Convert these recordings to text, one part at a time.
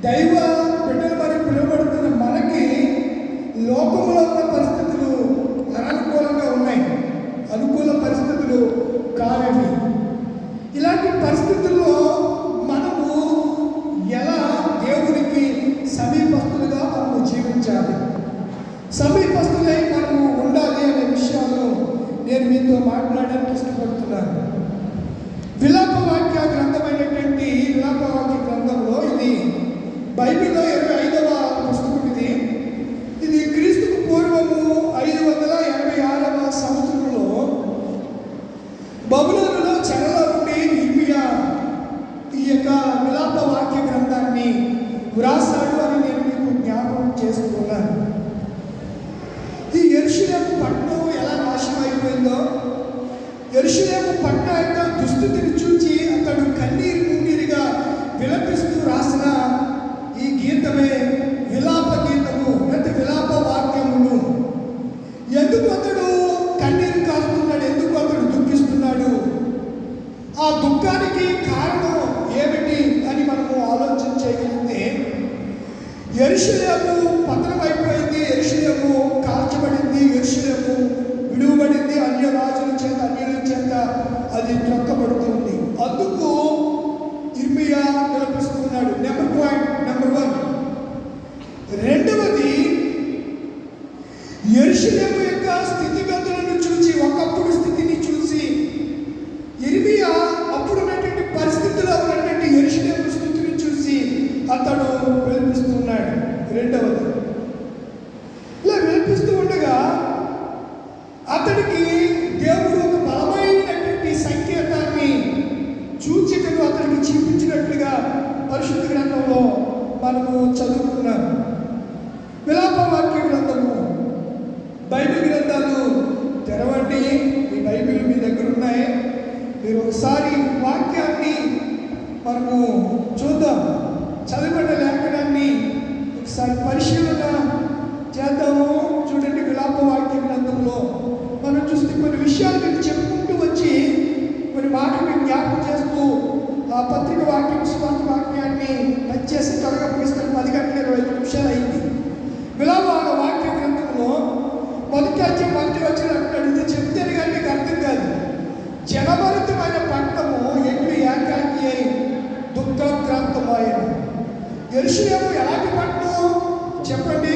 దైవ బిడ్డలు మరి పిలువబడుతున్న మనకి లోకంలో ఉన్న పరిస్థితులు అననుకూలంగా ఉన్నాయి, అనుకూల పరిస్థితులు కావండి. ఇలాంటి పరిస్థితుల్లో మనము ఎలా దేవునికి సమీపస్తులుగా మనము జీవించాలి, సమీపస్తులై మనము ఉండాలి అనే విషయాలు నేను మీతో మాట్లాడడానికి ఇష్టపడుతున్నాను. విలాపవాక్య గ్రంథమైనటువంటి విలాపవాక్య గ్రంథంలో ఇది బైబిల్లో 25వ పుస్తకం. ఇది క్రీస్తుకు పూర్వము 586వ సంవత్సరంలో బబులోనులో చెరలో ఉండి ఇర్మియా ఈ యొక్క విలాపవాక్య గ్రంథాన్ని వ్రాసాడు అని నేను మీకు జ్ఞాపకం చేస్తున్నాను. ఈ యెరూషలేము పట్టణం ఎలా నాశనం అయిపోయిందో, యెరూషలేము పట్టణ యొక్క దుస్థితిని చూచి అతడు కన్నీరు మున్నీరుగా విలపిస్తూ రాసిన ఈ గీతమే విలాప గీతము అంటే విలాప వాక్యములు. ఎందుకు అతడు కన్నీరు కాస్తున్నాడు, ఎందుకు అతడు దుఃఖిస్తున్నాడు, ఆ దుఃఖానికి కారణం ఏమిటి అని మనము ఆలోచన చేయగలిగితే, యెరూషలేము పతనమైపోయింది, యెరూషలేము కాల్చబడింది, యెరూషలేము విడువబడింది, అన్యుల చేత అది త్రొక్కబడుతుంది. అందుకు ఇర్మియా విలపిస్తున్నాడు. నెంబర్ 1. రెండవది, యెరూషలేము యొక్క స్థితిగతులను చూసి, ఒకప్పుడు స్థితిని చూసి ఇర్మియా అప్పుడున్నటువంటి పరిస్థితిలో ఉన్నటువంటి యెరూషలేము స్థితిని చూసి అతడు విలపిస్తున్నాడు. రెండవది, ఇలా విలపిస్తూ ఉండగా అతడికి దేవుడు ఒక బలమైనటువంటి సంకేతాన్ని సూచికను అతనికి చూపించినట్లుగా పరిశుద్ధ గ్రంథంలో మనము చదువుకున్నాం. విలాపవాక్య గ్రంథము, బైబిల్ గ్రంథాలు తెరవండి. మీ బైబిల్ మీ దగ్గర ఉన్నాయి. మీరు ఒకసారి వాక్యాన్ని మనము చూద్దాం, చదివిన లేఖనాన్ని ఒకసారి పరిశీలన చేద్దాము. చూడండి, విలాపవాక్య గ్రంథంలో మనం చూస్తే కొన్ని విషయాలు మీకు చెప్పుకుంటూ వచ్చి కొన్ని మాటలు మీకు జ్ఞాపకం చేస్తూ ఆ పత్రిక వాక్యం స్వార్థ వాక్యాన్ని వచ్చేసి త్వరగా ముగిస్తాను. 10 గంటల 25 నిమిషాలు అయింది. వాక్య గ్రంథంలో మొదటి అధ్యాయం 1వ వచనం అంటాడు, ఇది చెప్తేనే కానీ మీకు అర్థం కాదు. జనభరితమైన పట్టణము ఎట్లు ఏకాకి అయి దుఃఖాక్రాంతమాయను. యెరూషలేము ఎలాంటి పట్టణం చెప్పండి,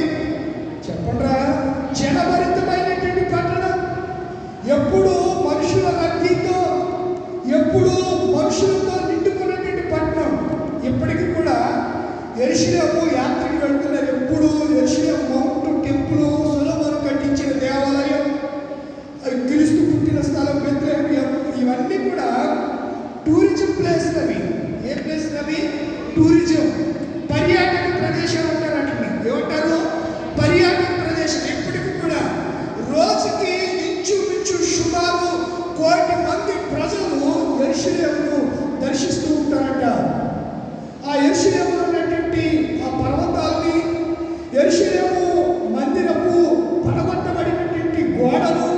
చెప్పండిరా. జనభరితమైనటువంటి పట్టణం, ఎప్పుడు మనుషుల రద్దీతో, ఎప్పుడు మనుషులతో నిండుకున్నటువంటి పట్టణం. ఇప్పటికీ కూడా యెరూషలేము యాత్రకు వెళ్తున్నారు. ఎప్పుడు యెరూషలేము మౌంట్ టెంపుల్, సొలొమోను కట్టించిన దేవాలయం, క్రీస్తు పుట్టిన స్థలం బెత్లెహేము, ఇవన్నీ కూడా టూరిజం ప్లేస్లు. అవి ఏ ప్లేస్లు అవి? టూరిజం, పర్యాటక ప్రదేశాలు అంటారు. అట్లా ఏమంటారు? పర్యాటక ప్రదేశం. ఇప్పటికి కూడా రోజుకి ఇంచుమించు సుమారు 1 కోటి మంది ప్రజలు యెరూషలేమును దర్శిస్తూ ఉంటారట. ఆ యెరూషలేములో ఉన్నటువంటి ఆ పర్వతాల్ని, యెరూషలేము మందిరపు పడగొట్టబడినటువంటి గోడలు,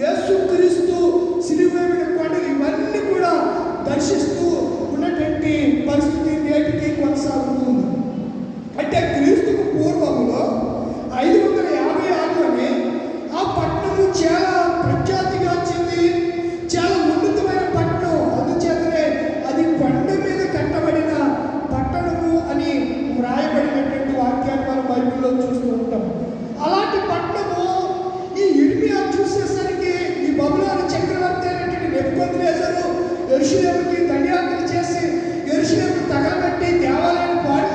యేసుక్రీస్తు సిలువ మీద కొండలు, ఇవన్నీ కూడా దర్శిస్తూ ఉన్నటువంటి పరిస్థితి నేటికి కొనసాగుతుంది. అంటే క్రీస్తుకు పూర్వములో 556లోనే ఆ పట్టణము చాలా ప్రఖ్యాతిగా చెంది చాలా ఉన్నతమైన పట్టణం. అందుచేతనే అది కొండ మీద కట్టబడిన పట్టణము అని వ్రాయబడినటువంటి వాక్యాన్ని మనం బైబిల్లో చూస్తూ ఉంటాం. అలాంటి పట్టణము ఈ ఇర్మియా చూసేసరికి ఈ బబులోను చక్రవర్తి అయినటువంటి నెబుకద్నెజరు యెరూషలేముకి దండయాత్ర చేసి యెరూషలేము తగలబెట్టి దేవాలయాన్ని పాడు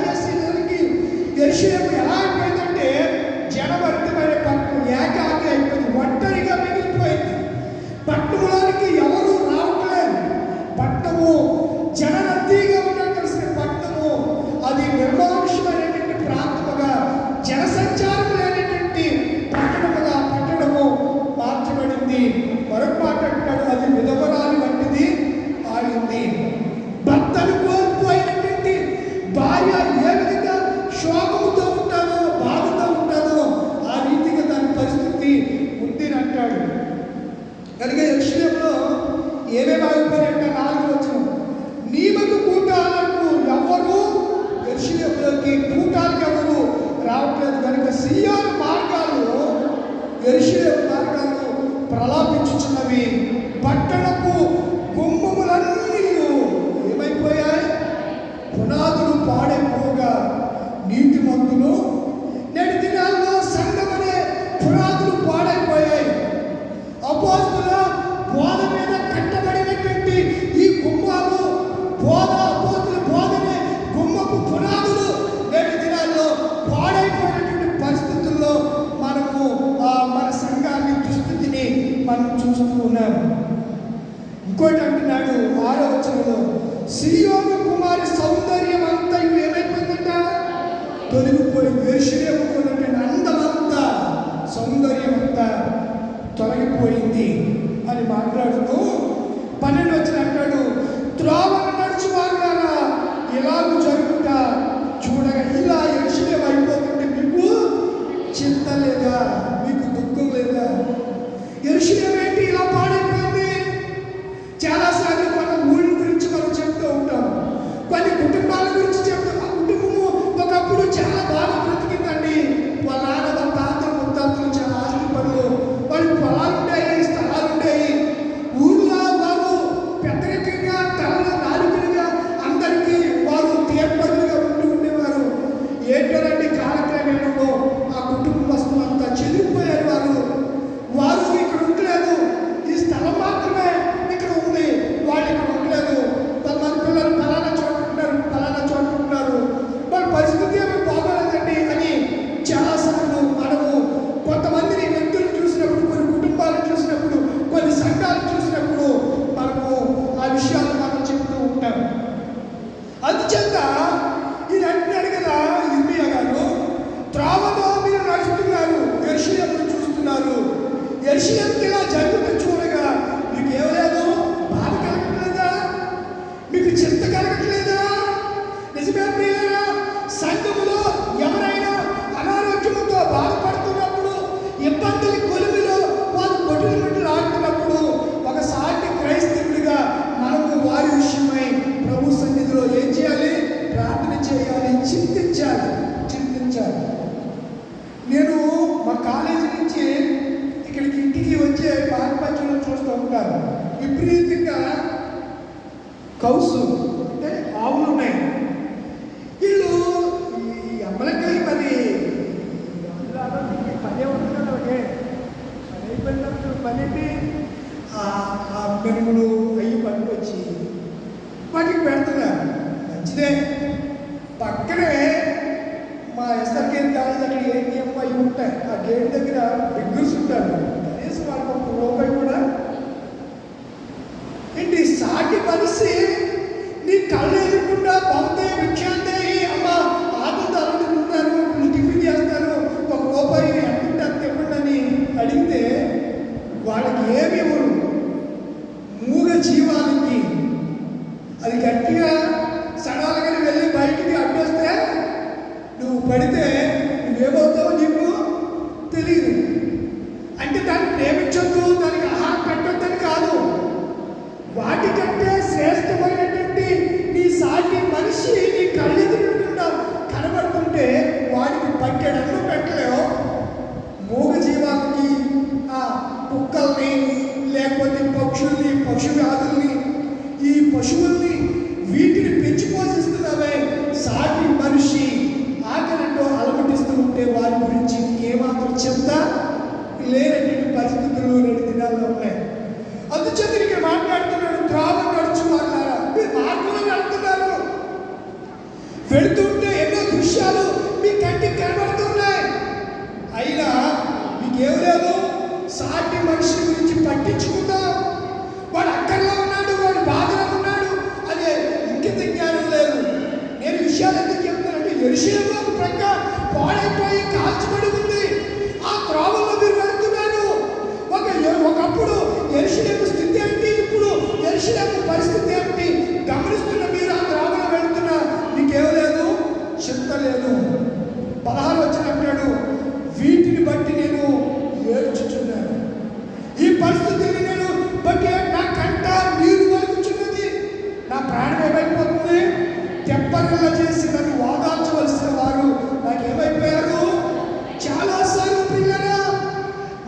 మనం చూస్తూ ఉన్నాం. ఇంకోటి అంటున్నాడు 6వ వచనంలో, సీయోను కుమారి సౌందర్యం అంతా ఏమైపోయిందంట, తొలగిపోయింది. యెరూషలేముకు ఉన్నటువంటి అందమంతా, సౌందర్యం అంతా తొలగిపోయింది అని మాట్లాడుతూ 12వ వచనం అంటాడు, త్రోవను నడుచు వారులారా ఎలాగూ జరుగుట చూడగా ఇలా యెరూషలేము అయిపోతుంటే మీకు చింత లేదా, మీకు దుఃఖం లేదా? యెరూషలేము ఏంటి ఇలా పాడైపోయింది? చాలాసార్లు మన ఊళ్ళ గురించి మనం చెప్తూ ఉంటాం, కొన్ని కుటుంబాల గురించి చెప్తాం. ఆ కుటుంబము ఒకప్పుడు చాలా బాగా బ్రతికిందండి. వాళ్ళ నాన్న, వాళ్ళ తాతలు ముత్తాతలు చాలా ఆస్తిపరులు, వాళ్ళకి పొలాలు ఉండేవి, స్థలాలు ఉండేవి. ఊళ్ళో వారు పెద్దరికంగా తలలో నాలుగులుగా అందరికీ వారు తీర్పరులుగా ఉండేవారు. ఏంటోనండి కాలక్రమేణలో ఆ కుటుంబస్తులంతా చెదిరిపోయారు. వారు ఇక్కడ ఉండలేదు, ఈ స్థలం మాత్రమే ఇక్కడ ఉంది, వాళ్ళు ఇక్కడ ఉండలేదు. కొంతమంది పిల్లలు ఫలానా చోట ఉంటారు, ఫలానా చోట ఉంటారు, వాళ్ళ పరిస్థితి ఏమీ బాగోలేదండి అని చాలాసార్లు మనము కొంతమందిని వ్యక్తులు చూసినప్పుడు, కొన్ని కుటుంబాలను చూసినప్పుడు, కొన్ని సంఘాలను చూసినప్పుడు మనము ఆ విషయాలు మనం చెప్తూ ఉంటాం. అందుచేత ఇది అంటున్నాడు కదా ఇర్మియా గారు, త్రోవలో మీరు నడుస్తున్నారు, యెరూషలేమును చూస్తున్నారు. యెరూషలేముకి ఇలా జరుగుతూ చూడగా మీకు ఏమలేదు, బాధ కలగట్లేదా? మీకు చింత కలగట్లేదా? నిజమే ప్రియులారా, సంఘములో ఎవరైనా అనారోగ్యంతో బాధపడుతున్నప్పుడు, ఇబ్బందుల కొలిమిలో వారు కొట్టులు ఆడుతున్నప్పుడు, ఒక సాటి క్రైస్తవుడిగా మనము వారి విషయమై ప్రభు సన్నిధిలో ఏం చేయాలి? ప్రార్థన చేయాలి, చింతించాలి. నేను మా కాలేజీ నుంచి ఇక్కడికి ఇంటికి వచ్చే మార్గమధ్యంలో చూస్తూ ఉంటాను. విపరీతంగా కౌసు అంటే ఆవులు ఉన్నాయి. వీళ్ళు ఈ అమ్మలకి మరి పదే ఉంటుంది కదా, ఓకే పని అయిపోయినప్పుడు పనేంటి, మెరుగులు అయ్యి పట్టుకొచ్చి వాటికి పెడుతున్నారు. మంచిదే. పక్కనే మా ఎస్ఆర్కేఎం కాలేజ్ అక్కడ ఏటీఎం అవి ఉంటాయి. ఆ గేట్ దగ్గర బిగ్గర్స్ ఉంటారు. కనీసం వాళ్ళకి ₹1 కూడా ఏంటి, సాటి మనిషి నీ కళ్ళు ఎదురకుండా పంపే విషయాన్ని అమ్మ ఆటలు అలాంటి ఉంటారు, టిఫిన్ చేస్తారు, ₹1 ఎంత అంత ఇవ్వండి అని అడిగితే వాళ్ళకి ఏమి ఇవ్వరు. మూగ జీవానికి అది గట్టిగా సడాలుగా వెళ్ళి బయటికి అడ్డొస్తే నువ్వు పడితే నువ్వేమవుతావో నీకు తెలియదు. అంటే దాన్ని ప్రేమించొద్దు, దానికి ఆహారం పెట్టొద్దని కాదు. వాటికంటే శ్రేష్టమైనటువంటి నీ సాటి మనిషి నీ కళ్ళెదురుకుండా కనబడుతుంటే వాడికి పట్టెడన్ను పెట్టలేవు. మూగ జీవాలకి ఆ కుక్కల్ని, లేకపోతే పక్షుల్ని, పశు వ్యాధుల్ని, ఈ పశువుల్ని వీటిని పెంచి పోషిస్తున్నావే, సాటి మనిషి ఆకలితో అలమటిస్తూ ఉంటే వారి గురించి ఏమాత్రం చెప్తా లేనటువంటి పరిస్థితులు 2 దినాల్లో ఉన్నాయి. అందుచేత ఇక్కడ మాట్లాడుతున్నాడు, త్రోవ నడుచు వాళ్ళారా, మీరు మార్గంలో వెళ్తున్నారు, వెళుతుంటే ఎన్నో దృశ్యాలు మీ కంటికి కనబడుతున్నాయి. అయినా మీకేం లేదు, సాటి మనిషి గురించి పట్టించుకుందాం, వాడు అక్కర్లో ఉన్నాడు, వాడు బాధలో ఉన్నాడు అనే ఇంకిత జ్ఞానం లేదు. నేను విషయాలు ఎందుకు చెప్తానంటే, యెరూషలేము ఒక ప్రక్క పాడైపోయి కాల్చబడి ఉంది. ఆ త్రోవల్లో మీరు వెళ్తున్నారు. ఒకప్పుడు యెరూషలేము స్థితి ఏంటి, ఇప్పుడు యెరూషలేము పరిస్థితి ఏమిటి గమనిస్తున్న మీరు ఆ త్రోవలో వెళ్తున్నా మీకేం లేదు, చింత లేదు. 16 వచనం అంటాడు, వీటిని బట్టి నేను ఏడ్చుచున్నాను, ఈ పరిస్థితిని నేను బట్టి నా కంట నీరు వలుకుచున్నది, నా ప్రాణం ఏమైపోతుంది, తెప్పరిల్ల చేసి నన్ను వాదాల్చవలసిన వారు నాకేమైపోయారు. చాలాసార్లు పిల్లరా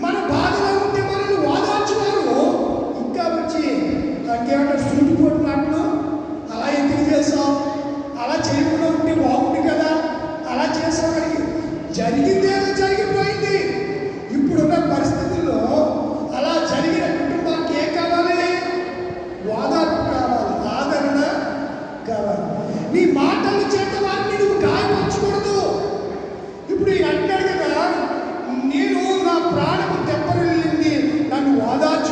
మన బాధలో ఉంటే మనల్ని వాదాల్చువారు ఇంకా వచ్చి నాకేమంటారు, సూటిపోటు మాటలు, అలా ఎందుకు చేసాం, అలా చేయకుండా ఉంటే బాగుంది కదా, అలా చేసేవాడికి జరిగిందేదో జరిగిపోయింది. ఇప్పుడున్న పరిస్థితుల్లో అలా జరిగిన కుటుంబానికి ఏం కావాలి, వాదాలు కావాలి, ఆదరణ కావాలి. నీ మాటల చేత వారిని నువ్వు గాయపరచకూడదు. ఇప్పుడు ఈయన అంటాడు కదా, నేను నా ప్రాణము తెప్పరిల్లింది, నన్ను వాదాలు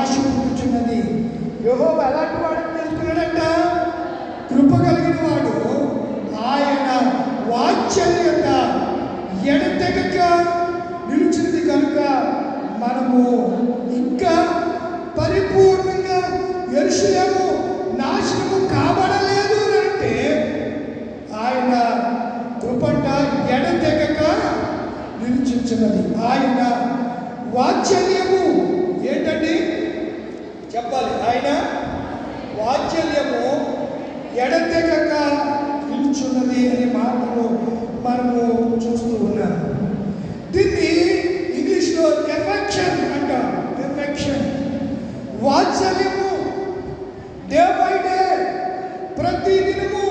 ఆశ పుట్టుచున్నది. యెహోవా ఎలాంటి వాడని తెలుసుకున్నాడంట? కృప కలిగిన వాడు. ఆయన వాత్సల్యత ఎడతెగక నిలిచినది కనుక మనము ఇంకా పరిపూర్ణంగా యెరూషలేము నాశనము కాబడలేదు అంటే ఆయన కృపంట ఎడతెగక నిలిచించున్నది. ఆయన వాత్సల్యము ఏంటండి చెప్పాలి. ఆయన వాత్సల్యము ఎడతెగక నిల్చున్నది అనే మాటను మనము చూస్తూ ఉన్నాం. దీన్ని ఇంగ్లీష్లో ఎఫెక్షన్ అంటాం. ఎఫెక్షన్, వాత్సల్యము డే బై డే, ప్రతి దినము.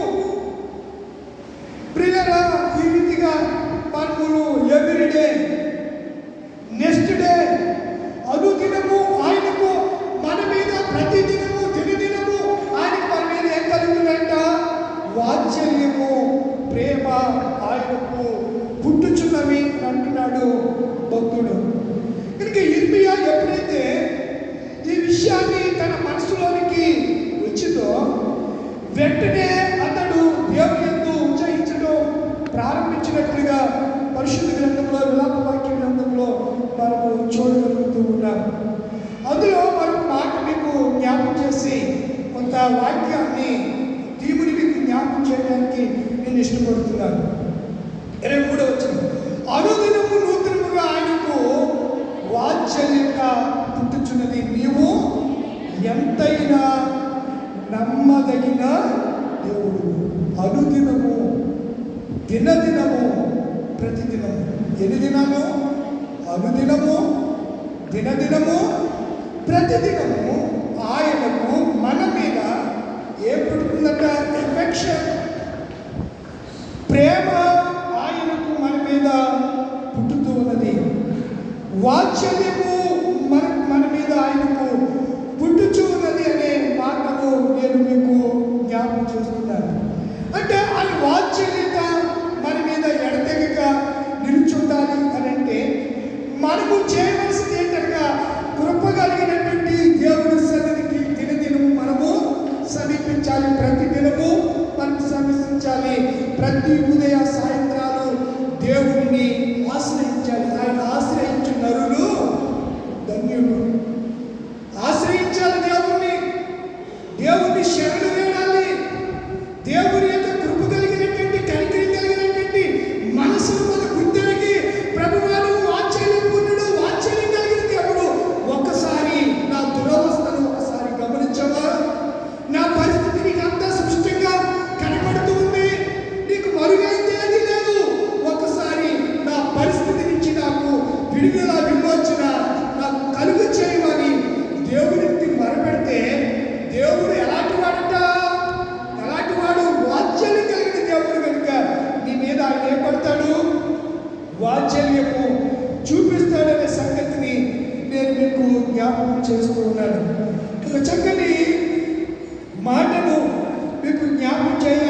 ప్రియులారా, ఈ రీతిగా మనము ఎవ్రీ డే, నెక్స్ట్ డే, అనుదినము ఆయనకు మన మీద, ప్రతి దినము దినదినము ఆయనకు మన మీద ఏం కలుగుతుందంట? వాత్సల్యము, ప్రేమ ఆయనకు పుట్టుచున్నవి అంటున్నాడు భక్తుడు. కనుక ఇర్మియా ఎప్పుడైతే ఈ విషయాన్ని తన మనసులోనికి వచ్చిందో వెంటనే అతడు దేవుని యందు ఉచ్చరించడం ప్రారంభించినట్లుగా పరిశుద్ధ గ్రంథంలో, విలాప వాక్య గ్రంథంలో మనము చూడగలుగుతూ ఉన్నాం. అందులో మరొక మాట మీకు జ్ఞాపకం చేసి కొంత వాక్యాన్ని దేవుని మీకు జ్ఞాపకం చేయడానికి నేను ఇష్టపడుతున్నాను. 23వ వచనం, అనుదినము నూతనముగా ఆయనకు వాత్సల్యత పుట్టుచున్నది, నీవు ఎంతైనా నమ్మదగిన దేవుడు. అనుదినము, దినదినము, ప్రతిదినము. ఎన్ని దినము? అనుదినము, దినదినము, ప్రతిదినము ఆయనకు మన మీద ఏం పుట్టుకుందట? ఎఫెక్షన్, ప్రేమ ఆయనకు మన మీద పుట్టుతూ ఉన్నది. వాత్సల్యము మన మీద ఆయనకు పుట్టుచూ ఉన్నది అనే మాటను నేను మీకు జ్ఞాపకం చేస్తున్నాను. అంటే ఆయన వాత్సల్యత మన మీద ఎడతెగక నిలుచుండాలి అని అంటే మనము చేయవలసింది ఏంటనగా కృప కలిగినటువంటి దేవుని సన్నిధికి దినదినము మనము సమీపించాలి. ప్రతి దినము మనము సమీపించాలి. ప్రతి ఉదయ సాయంత్రాలు దేవుడిని ఆశ్రయించాలి. ఆయన ఆశ్రయించు నరులు ధన్యుడు. ఆశ్రయించాలి దేవుణ్ణి, దేవుణ్ణి శరణు వేడాలి. దేవుని యొక్క కృప కలిగినటువంటి, కనికరం కలిగినటువంటి మనసును మన గుర్తెరిగి ప్రభువాను వాత్సల్యపూర్ణుడు, వాత్సల్యం కలిగిన దేవుడు. ఒక్కసారి నా దురవస్థను ఒకసారి గమనించవా? నా పరిస్థితి నీకు అంతా స్పష్టంగా కనబడుతూ ఉంది. నీకు మరుగైంది ఏది లేదు. ఒకసారి నా పరిస్థితి నుంచి నాకు విడుదల, విమోచన నాకు కలుగు చేయమని దేవునికి మొరపెడితే దేవుడు ఎలాంటి వాడట? ఎలాంటి వాడు? వాత్సల్యం కలిగిన దేవుడు కనుక నీ మీద ఆయన ఏం పడతాడు? వాత్సల్యము చూపిస్తాడనే సంగతిని నేను మీకు జ్ఞాపకం చేస్తూ ఉన్నాను. ఒక చక్కని మాటను మీకు జ్ఞాపకం చేయ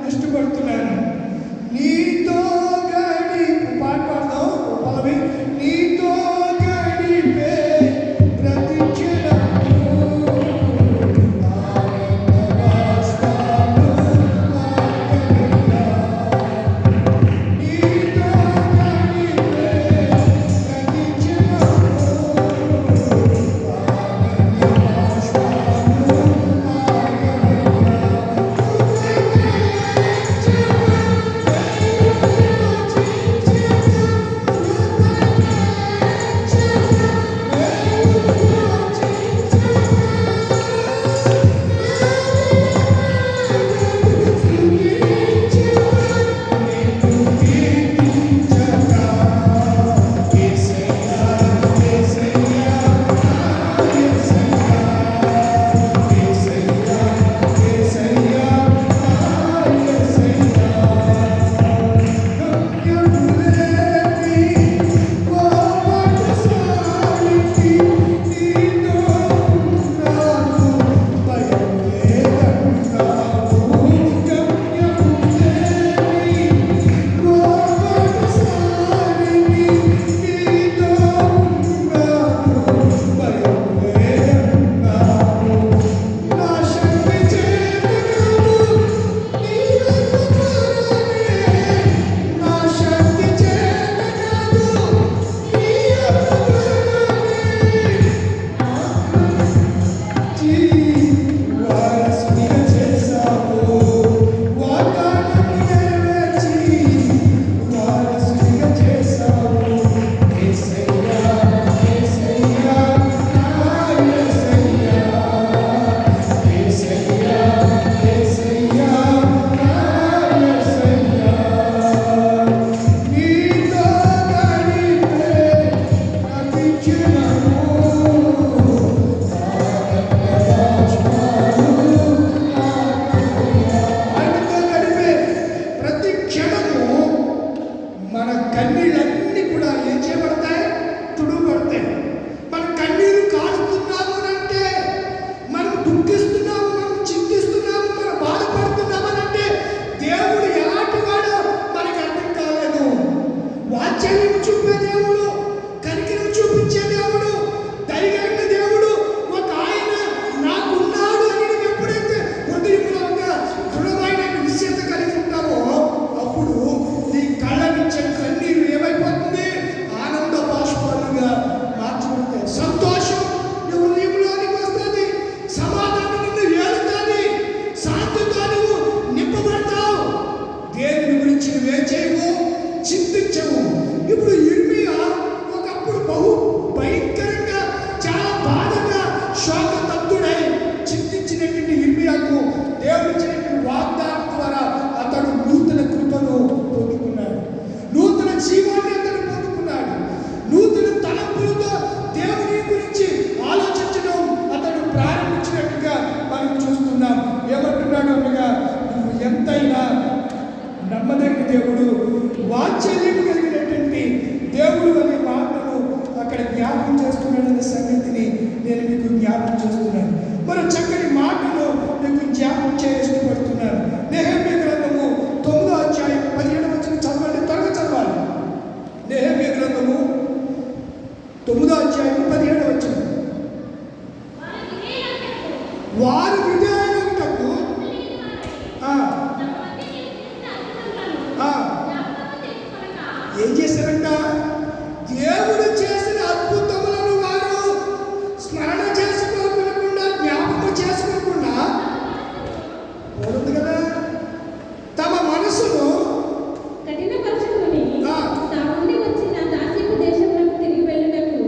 ఇష్టపడుతున్నాను. నీతో గడి పాట పాడదాం. పల్లవి, నీతో గడిపే ప్రతి క్షణము ఆనందవాస్తాను ఆనందంగా. నీతో గడిపే ప్రతి క్షణము ఆనందవాస్తాను ఆనందంగా. వాత్సల్యం కలిగినటువంటి దేవుడు అనే మాటను అక్కడ జ్ఞాపకం చేస్తున్నాడనే సంగతిని నేను మీకు జ్ఞాపకం చేస్తున్నాను. మరి చక్కని మాటను మీకు జ్ఞాపకం ఇష్టపడుతున్నాను. నెహెమ్యా గ్రంథము 9వ అధ్యాయం 17వ వచనం చదవండి, త్వరగా చదవాలి. నెహెమ్యా గ్రంథము 9వ అధ్యాయం 17వ వచనం. వారు విధేయులకు ఏం చేశారంట? దేవుడు చేసిన అద్భుతములను వారు స్మరణ చేసుకోకుండా, జ్ఞాపకం చేసుకోకుండా పోతుంది కదా, తమ మనసును కఠినపరచుకొని తాము నుండి వచ్చిన దాస్యపు దేశంలోకి తిరిగి వెళ్ళుటకు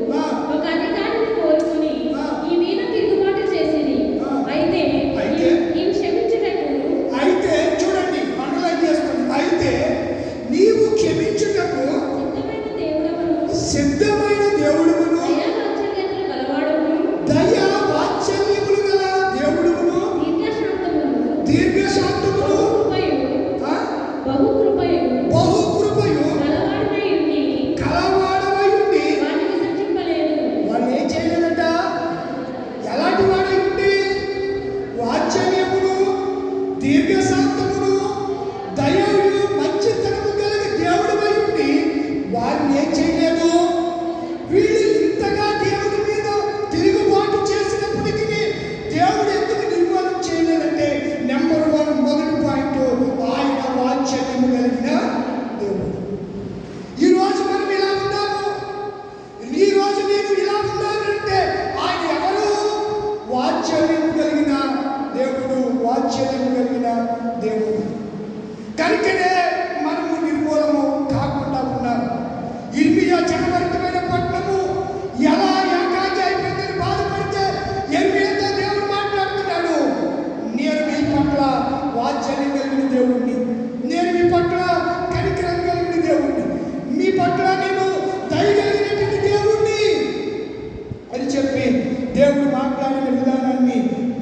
ఒక అధికారిని కోరుకొని ఈ మీద తిరుగుబాటు చేసిరి. అయితే ఈ క్షమించుటకు, అయితే చూడండి, అండర్లైన్ చేసుకోండి, అయితే నీవు క్షమించుటకు సిద్ధమైన దేవుడును, దయా వాత్సల్యములు గల దేవుడును, దీర్ఘశాంతమును, బహుకృపయు కలవాడవై ఉండి వాడు ఏం చేయలేదట? ఎలాంటి వాడై ఉండి? వాత్సల్యమును, దీర్ఘశాంతమును, దయయు మంచితనము కలిగి దేవుడవై ఉండి వారిని ఏం చేయలేదు? వీళ్ళు ఇంతగా దేవుడి మీద తిరుగుబాటు చేసినప్పటికీ దేవుడు ఎందుకు నిర్మూలన చేయలేదంటే, నెంబర్ 1 మొదటి పాయింట్, ఆయన వాత్సల్యము కలిగిన దేవుడు. ఈరోజు మనం ఇలా ఉన్నాము, ఈరోజు నేను ఇలా ఉన్నానంటే ఆయన ఎవరు? వాత్సల్యము కలిగిన దేవుడు, వాత్సల్యము కలిగిన దేవుడు. కనుకనే మనము నిర్మూలము కాకుండా ఉన్నాము. ఇర్మియా జనభరితమైన పట్టణము ఎలా ఏకాకి అయిపోయిందని బాధపడితే ఇర్మియాతో దేవుడు మాట్లాడుతున్నాడు, నేను మీ పట్ల వాత్సల్యం కలిగిన దేవుణ్ణి, నేను మీ పట్ల కనికరం కలిగిన దేవుణ్ణి, మీ పట్ల నేను దయ కలిగినటువంటి దేవుణ్ణి అని చెప్పి దేవుడు మాట్లాడిన విధానాన్ని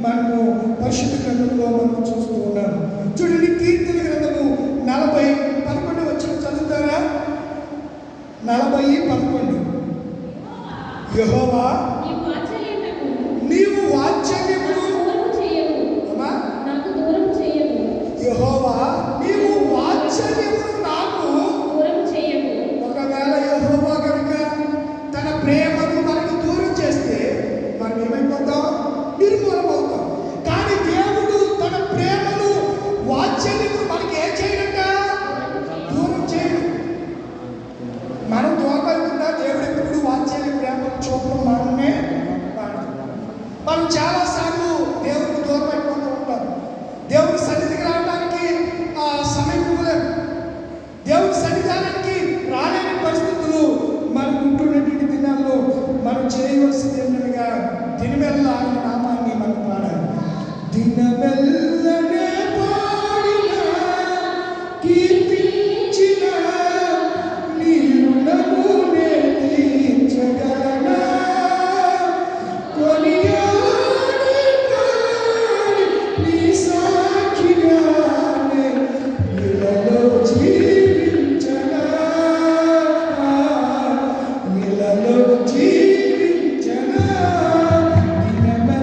మనము పరిశుద్ధ గ్రంథంలో మనం చూస్తూ ఉన్నాము. చూడండి, కీర్తన గ్రంథము 40:11 వచ్చిన చదువుతారా? 40:11. యెహోవా నీవు వాత్సల్యమును యెహోవా నీవు వాత్సల్యమును నాకు ఒకవేళ యెహోవా కనుక తన ప్రేమను మనకు దూరం చేస్తే మనం ఏమైపోతాం? నిర్మూలమవుతాం. కానీ దేవుడు తన ప్రేమను, వాత్సల్యమును మనకి ఏం చేయడంట? దూరం చేయడు. మనం దూరం అవుతుందా? దేవుడు ఎప్పుడు వాత్సల్య ప్రేమను చూపడం మనమే మనం చాలాసార్లు దేవుడికి దూరం అయిపోతూ ఉంటాం. దేవుడి సన్నిధికి రావడానికి సమయం ఇవ్వలేము. దేవుడి సన్నిధానానికి రాలేని పరిస్థితులు మనం ఉంటున్నటువంటి దినాల్లో మనం చేయవలసింది ఏంటనగా దినమెల్ల ఆయన నామాన్ని మనం పాడాలి. దినమెల్లనే పాడిన కీర్తించిన నీ రుణమునే తీర్చగలనా, కొనియాడి పాడి నీ సాక్షిగానే ఇలలో జీవించనా, ఇలలో జీవించనా. దినమెల్ల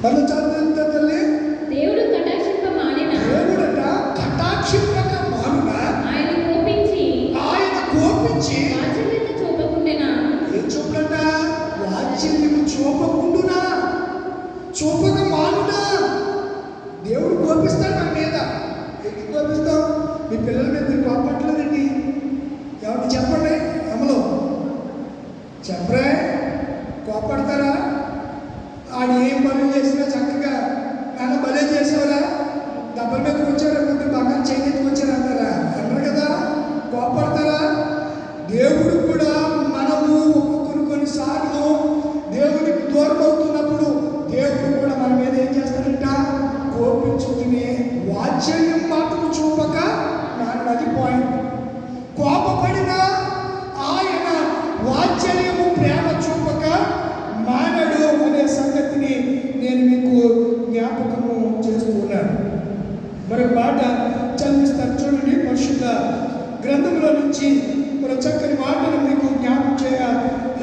మనం చదువుతుందా తల్లి? దేవుడు కటాక్షింప మానిన దేవుడట కటాక్షింపక మానున ఆయన కోపించి వాత్సల్యత చూపకుండెనా. ఏం చూపడంట? వాత్సల్యము చూపకుండునా, చూపక మానునా. దేవుడు కోపిస్తాడు మన మీద. ఎందుకు కోపిస్తాం? మీ పిల్లల మీద మీరు కోపట్లేదండి. ఎవరిని చెప్పండి, అమలు చెప్పరే, కోపడతారా? ఆడు ఏం పనులు చేసినా చక్కగా నాన్న భలే చేసేవారా, డబ్బల మీద వచ్చారా, కొద్ది బాగా చేతికి వచ్చారా అంటారా? అంటారు కదా. కోపడతారా? దేవుడు కూడా మనము కొన్నిసార్లు దేవుడికి దూరం అవుతున్నప్పుడు దేవుడు కూడా మన మీద ఏం చేస్తాడంట? కోపించుకునే వాత్సల్యం మాటలు చూపక అది పాయింట్. కోపపడిన ఆయన వాత్సల్యము ప్రేమ చూపక మానడు అనే సంగతిని నేను మీకు జ్ఞాపకము చేస్తున్నాను. మరొక మాట చదివిస్తాను చూడండి. పరిశుద్ధ గ్రంథంలో నుంచి మరో చక్కని మాటను మీకు జ్ఞాపకం చేయ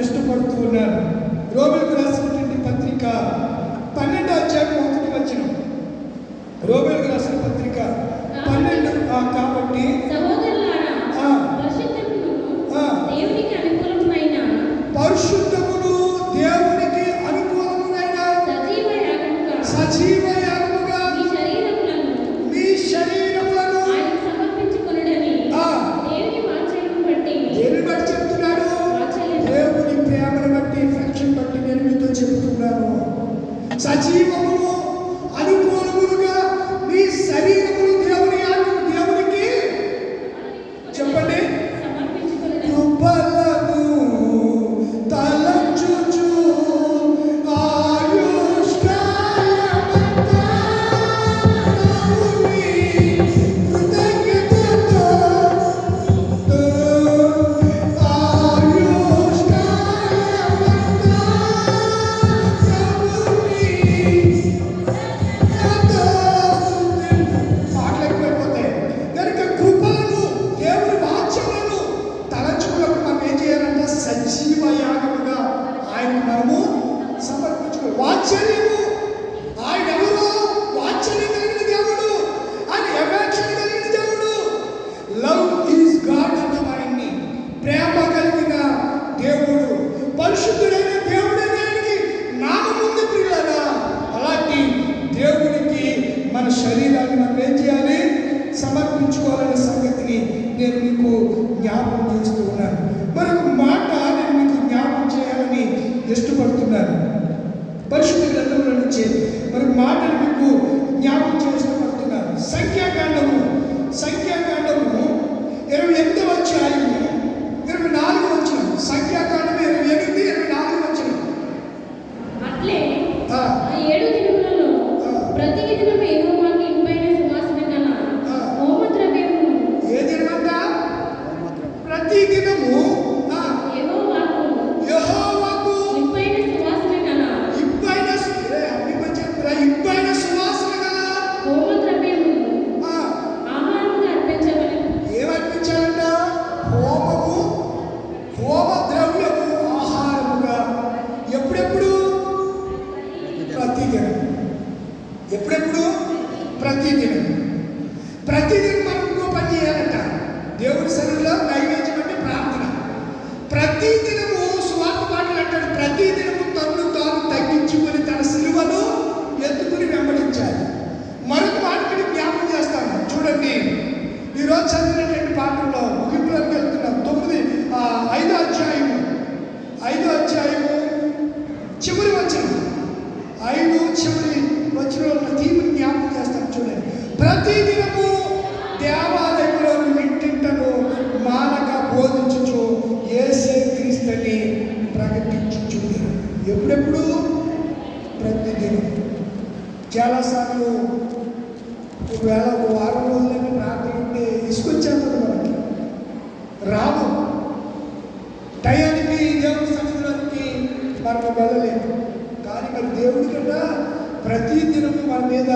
ఇష్టపడుతూ ఉన్నాను. రోమేలుకు రాసినటువంటి పత్రిక 12వ అధ్యాయం 1వ వచనం. రోమేలుకు రాసిన పత్రిక 12. కాబట్టి సహోదరులారా, దేవునికి అనుకూలమైన పరిశుద్ధమును దేవునికి అనుకూలమునైన సజీవ యాగముగా మీ శరీరములను ఆయనకు సమర్పించుకొనుడని దేవుని వాత్సల్యమును బట్టి. దేనిని బట్టి చెప్తున్నాడు? దేవుని ప్రేమను బట్టి, ఎఫెక్షన్ బట్టి నేను మీతో చెబుతున్నాను. సజీవమును అనుకూలములుగా మీ శరీరమును దేవునికి చెప్పండి. కృపలను తలంచుచు సజీవ యాగముగా ఆయన మనము సమర్పించుకో. వాత్సల్యము ఆయన ఎవరు? వాత్సల్యం కలిగిన దేవుడు, ఆయన ఎఫెక్షన్ కలిగిన దేవుడు. లవ్ ఈజ్ గాడ్ అన్న ఆయన్ని ప్రేమ కలిగిన దేవుడు, పరిశుద్ధుడైన దేవుడు ఆయనకి నామం ఉంది ప్రియులారా. అలాంటి దేవుడికి మన శరీరాన్ని మనం ఏం చేయాలి? సమర్పించుకోవాలనే సంగతిని నేను మీకు జ్ఞాపకం చేస్తూ ఉన్నాను. మరొక మాట నేను మీకు జ్ఞాపకం చేయాలని ఇష్టపడుతున్నాను. పరిశుద్ధ గ్రంథంలో నుంచి మరొక మాటను మీకు జ్ఞాపకం చేసి ఇష్టపడుతున్నాను. సంఖ్యాకాండము 28వ అధ్యాయము 24వ వచనం. సంఖ్యాకాండము 28, 24వ వచనం. అట్లే ఆ 7 దినములలో ప్రతి దినము యెహోవాకి ఇంపైన సువాసన గల హోమద్రవ్యమును. ఏ దినమంట? ప్రతి దినము యెహోవాకు ఇంపైన సువాసన గల ఇంపైన సువాసన గల హోమద్రవ్యమును ఆహారముగా అర్పించవలెను. ఏమర్పించాలంట? హోమద్రవ్యము ఆహారముగా. ఎప్పుడెప్పుడు? ప్రతిదినం. ఎప్పుడెప్పుడు? ప్రతిదినం. ప్రతిదినం మనం ఇంకో పని చేయాలంట. దేవుడి సన్నిధిలో నైవేద్యం అంటే ప్రార్థన. ప్రతిదినము సువార్త మాటలు అంటాడు. ప్రతిదినము తన్ను తాను తగ్గించుకొని తన సిలువను ఎత్తుకుని వెంబడించాలి. మరొక మాట మీకు జ్ఞాపకం చేస్తాను చూడండి. ఈరోజు చదివినటువంటి పాఠంలో ముగింపులోకి వెళ్తున్నాం. 5వ అధ్యాయము చివరి వచనం. 5 చివరి వచనంలో తీర్పు జ్ఞాపకం చేస్తాను చూడండి. ప్రతిదినము దేవాలయంలో ఇంటింటను మానక బోధించుచు యేసే క్రీస్తుని ప్రకటించుచుంది. ఎప్పుడెప్పుడు? ప్రతిదినం. చాలాసార్లు ఒకవేళ ఒక వారం రోజులైనా ప్రార్థన ఉంటే ఇసుకొచ్చేస్తుంది మనకి, రాదు. టయానికి దేవుడి సన్నిధిలోకి మనం వెళ్ళలేము. కానీ మరి దేవుడి కన్నా ప్రతిదినము మన మీద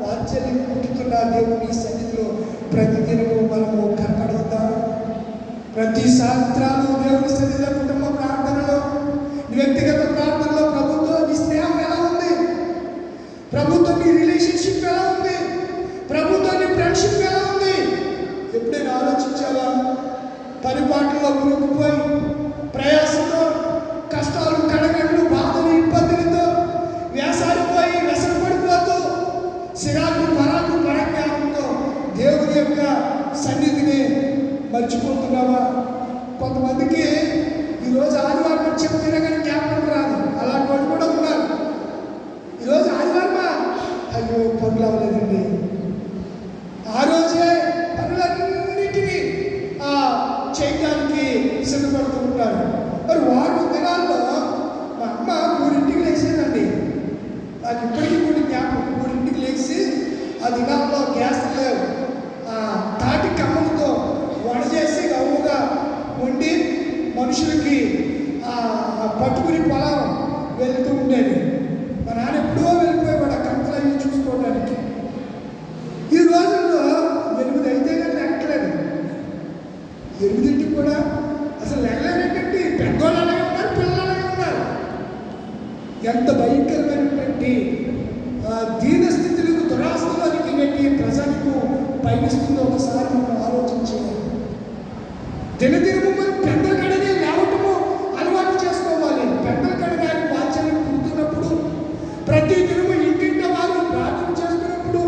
వాత్సల్యం పుట్టుతున్న దేవుని సన్నిధిలో ప్రతిదినము మనము కనపడతాం. ప్రతి సాయంత్రాలు దేవుని సన్నిధిలో, కుటుంబ ప్రార్థనలో, వ్యక్తిగత ప్రార్థనలో ప్రభుత్వం నీ స్నేహం ఎలా ఉంది? ప్రభుతో నీ రిలేషన్షిప్ ఎలా ఉంది? ప్రభుతో నీ ఫ్రెండ్షిప్ ఎలా ఉంది? ఎప్పుడైనా ఆలోచించావా? పరిపాట్లలో మునిగిపోయి ప్రయాసంతో, కష్టాలు, కడగళ్ళు, బాధలు, ఇబ్బందులతో వేసారిపోయి వ్యసనపడిపోతూ సిరాకు పరాకు పరజ్ఞానంతో దేవుని యొక్క సన్నిధిని మర్చిపోతున్నావా? కొంతమందికి ఈరోజు ఆదివారం చెప్తేనే కానీ జ్ఞాపకం రాదు. అలాంటి వాళ్ళు కూడా ఉన్నారు. ఈరోజు ఆదివారమా, అయ్యో పనులు అవ్వలేదండి. ఆ రోజే పనులన్నిటినీ చేయడానికి సిద్ధపడుతూ ఉంటారు. మరి వారం దినాల్లో మా అమ్మ 3ంటికి లేచేదండి. నాకు ఇప్పటికీ కూడా జ్ఞాపకం. 3ంటికి లేచి ఆ దినాల్లో గ్యాస్ లేవు, తాటి కమ్మలతో వంట చేసి గౌరవగా వండి మనుషులకి పట్టుకుని పొలం వెళ్తూ ఉండేది. మా నాన్న ఎప్పుడో వెళ్ళిపోయేవాడు ఆ కంతలు అవి చూసుకోవడానికి. ఈ రోజుల్లో 8 అయితే కానీ లెక్కలేదు. 8ంటికి కూడా అసలు లెక్కలేనటువంటి పెద్దోళ్ళు అలాగే ఉన్నారు, పిల్లలు అలాగే ఉన్నారు. ఎంత భయంకరమైనటువంటి దీన స్థితులకు, దురాస్తులకి నెట్టి ప్రజలకు పయనిస్తుందో ఒకసారి మనం ఆలోచించాలి. దినదినము మనం పెద్దల కడనే లేవటము అలవాటు చేసుకోవాలి. పెద్దల కడగాని వాచ్యాన్ని పుడుతున్నప్పుడు, ప్రతి దినము ఇంటింట వారు ప్రార్థన చేస్తున్నప్పుడు,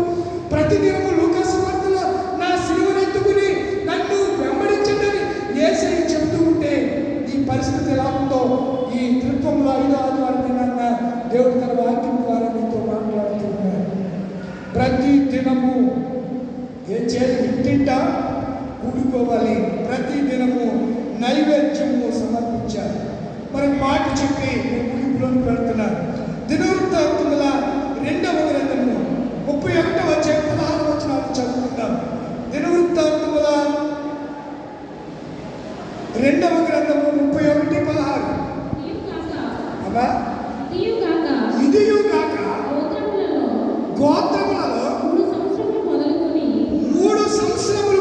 ప్రతి దినము లూకాసు వార్తలో నా సిలువనెత్తుకుని నన్ను వెంబడించండి యేసయ్య చెబుతూ ఉంటే ఈ పరిస్థితి ఎలా ఉందో ఈ త్రిత్వంలో 5వ ఆదివారం దినాన్న దేవుడు తన వాక్యం ద్వారా నీతో మాట్లాడుతూ ఉన్నారు. ప్రతి దినము ఏం చేయాలి? ఇంటింట కూడుకోవాలి. ప్రతి దినము నైవేద్యము సమర్పించాలి. మరి మాట చెప్పి ముగింపులోకి వెళ్తున్నారు. దినవృత్తాంతముల 2వ గ్రంథము 31వ అధ్యాయం 16వ వచనాలు చదువుకుందాం. దినవృత్తాంతముల 2వ గ్రంథము 31:16. అబ్బా, ఇదియు కాక గోత్రములలో 3 సంవత్సరములు